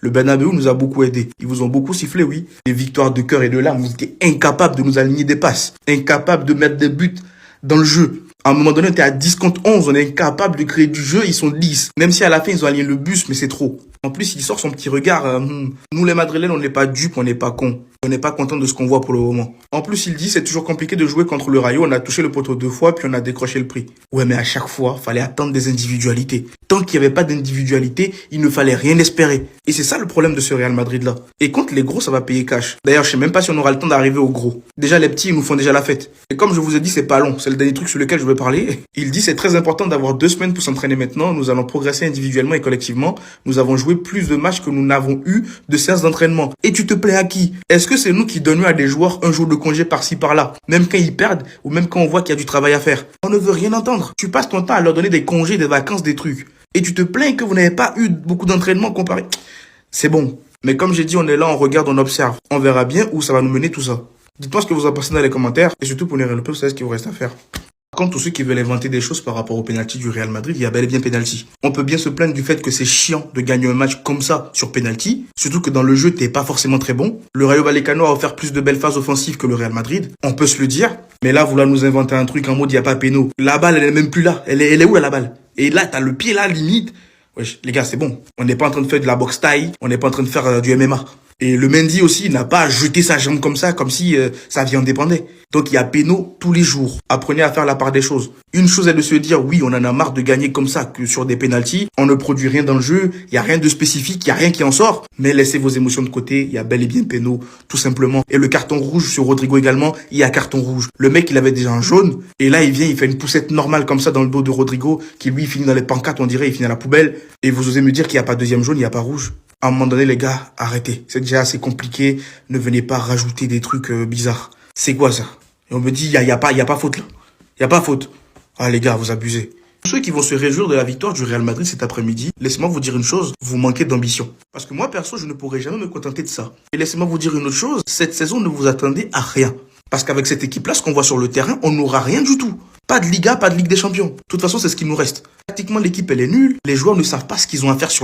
Le Bernabéu nous a beaucoup aidés. Ils vous ont beaucoup sifflé, oui. Les victoires de cœur et de larmes, vous étiez incapables de nous aligner des passes. Incapables de mettre des buts dans le jeu. À un moment donné, on était à 10 contre 11, on est incapable de créer du jeu, ils sont 10. Même si à la fin, ils ont aligné le bus, mais c'est trop. En plus, il sort son petit regard. Nous, les Madrilènes, on n'est pas dupes, on n'est pas cons. On n'est pas content de ce qu'on voit pour le moment. En plus, il dit, c'est toujours compliqué de jouer contre le Rayo. On a touché le poteau 2 fois, puis on a décroché le prix. Ouais, mais à chaque fois, fallait attendre des individualités. Tant qu'il n'y avait pas d'individualité, il ne fallait rien espérer. Et c'est ça le problème de ce Real Madrid-là. Et contre les gros, ça va payer cash. D'ailleurs, je sais même pas si on aura le temps d'arriver aux gros. Déjà, les petits, ils nous font déjà la fête. Et comme je vous ai dit, c'est pas long. C'est le dernier truc sur lequel je veux parler. Il dit, c'est très important d'avoir 2 semaines pour s'entraîner maintenant. Nous allons progresser individuellement et collectivement. Nous avons joué plus de matchs que nous n'avons eu de séances d'entraînement. Et tu te plais à qui? Est-ce que c'est nous qui donnons à des joueurs un jour de congé par-ci par-là, même quand ils perdent ou même quand on voit qu'il y a du travail à faire? On ne veut rien entendre. Tu passes ton temps à leur donner des congés, des vacances, des trucs. Et tu te plains que vous n'avez pas eu beaucoup d'entraînement comparé. C'est bon. Mais comme j'ai dit, on est là, on regarde, on observe. On verra bien où ça va nous mener tout ça. Dites-moi ce que vous en pensez dans les commentaires. Et surtout pour les peu, vous savez ce qu'il vous reste à faire. Par contre, tous ceux qui veulent inventer des choses par rapport au penalty du Real Madrid, il y a bel et bien penalty. On peut bien se plaindre du fait que c'est chiant de gagner un match comme ça sur penalty, surtout que dans le jeu, t'es pas forcément très bon. Le Rayo Vallecano a offert plus de belles phases offensives que le Real Madrid. On peut se le dire. Mais là, vouloir nous inventer un truc en mode il y a pas péno. La balle, elle est même plus là. Elle est où la balle? Et là, t'as le pied là, limite. Wesh, les gars, c'est bon. On n'est pas en train de faire de la boxe taille. On n'est pas en train de faire du MMA. Et le Mendy aussi n'a pas jeté sa jambe comme ça, comme si sa vie en dépendait. Donc il y a péno tous les jours. Apprenez à faire la part des choses. Une chose est de se dire, oui, on en a marre de gagner comme ça, que sur des pénaltys. On ne produit rien dans le jeu, il n'y a rien de spécifique, il n'y a rien qui en sort. Mais laissez vos émotions de côté, il y a bel et bien péno, tout simplement. Et le carton rouge sur Rodrigo également, il y a carton rouge. Le mec, il avait déjà un jaune. Et là, il vient, il fait une poussette normale comme ça dans le dos de Rodrigo, qui lui finit dans les pancartes, on dirait, il finit à la poubelle. Et vous osez me dire qu'il n'y a pas deuxième jaune, il n'y a pas rouge. À un moment donné, les gars, arrêtez. C'est déjà assez compliqué. Ne venez pas rajouter des trucs bizarres. C'est quoi ça? Et on me dit, il y a pas faute là. Il y a pas faute. Ah les gars, vous abusez. Ceux qui vont se réjouir de la victoire du Real Madrid cet après-midi, laissez-moi vous dire une chose, vous manquez d'ambition. Parce que moi, perso, je ne pourrai jamais me contenter de ça. Et laissez-moi vous dire une autre chose, cette saison, ne vous attendez à rien. Parce qu'avec cette équipe-là, ce qu'on voit sur le terrain, on n'aura rien du tout. Pas de Liga, pas de Ligue des Champions. De toute façon, c'est ce qui nous reste. Pratiquement, l'équipe, elle est nulle. Les joueurs ne savent pas ce qu'ils ont à faire sur le